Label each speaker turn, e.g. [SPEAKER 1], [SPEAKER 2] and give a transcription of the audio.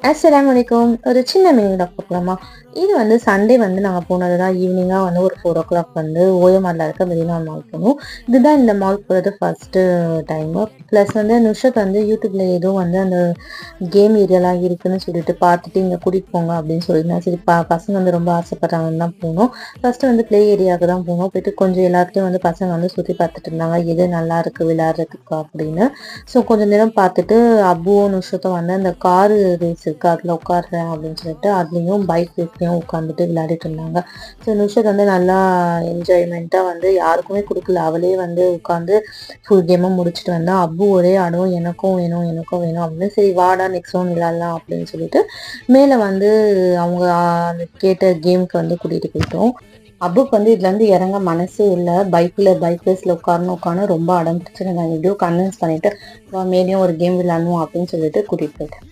[SPEAKER 1] அஸ்ஸலாமு அலைக்கும். ஒரு சின்ன மினி வ்ளாக் பார்க்கலாமா? இது வந்து சண்டே வந்து நாங்கள் போனது தான். ஈவினிங்காக வந்து ஒரு 4 o'clock வந்து ஓஎம்ஆரில் இருக்க மெரினா மால் போனோம். இதுதான் இந்த மால் போகிறது ஃபஸ்ட்டு டைமு. ப்ளஸ் வந்து நுஷத் வந்து யூடியூப்பில் ஏதோ வந்து அந்த கேம் ஏரியாலாம் இருக்குதுன்னு சொல்லிட்டு பார்த்துட்டு இங்கே கூட்டிகிட்டு போங்க அப்படின்னு சொல்லியிருந்தேன். சரி பசங்க வந்து ரொம்ப ஆசைப்பட்றாங்கன்னு தான் போனோம். ஃபஸ்ட்டு வந்து ப்ளே ஏரியாவுக்கு தான் போனோம். போயிட்டு கொஞ்சம் எல்லாத்தையும் வந்து பசங்க வந்து சுற்றி பார்த்துட்டு இருந்தாங்க, எது நல்லா இருக்குது விளையாடுறதுக்கு அப்படின்னு. ஸோ கொஞ்சம் நேரம் பார்த்துட்டு அப்புவும் நுஷத்தும் வந்து அந்த காரு ரேஸ் இருக்குது அதில் உட்காடுறேன் அப்படின்னு சொல்லிட்டு அதுலேயும் பைக் ரேஸ்லேயும் உட்காந்துட்டு விளையாடிட்டு இருந்தாங்க. ஸோ நுஷத் வந்து நல்லா என்ஜாய்மெண்ட்டாக வந்து யாருக்குமே கொடுக்கல, அவளே வந்து உட்காந்து ஃபுல் கேமாக முடிச்சுட்டு வந்தா. அப்பு ஒரே ஆடும் எனக்கும் வேணும் எனக்கும் வேணும் அப்படின்னு. சரி வாடா நெக்ஸ்ட் ரவுண்ட் விளையாடலாம் அப்படின்னு சொல்லிட்டு மேலே வந்து அவங்க அந்த கேட்ட கேமுக்கு வந்து கூட்டிகிட்டு போயிட்டோம். அப்புக்கு வந்து இதுலேருந்து இறங்க மனசே இல்லை. பைக் ரேஸில் உட்காரணும் ரொம்ப அடம் பிடிச்சிட்டு நான் எப்படியோ கன்வின்ஸ் பண்ணிவிட்டு மேலேயும் ஒரு கேம் விளையாடணும் அப்படின்னு சொல்லிட்டு கூட்டிகிட்டு போயிட்டேன்.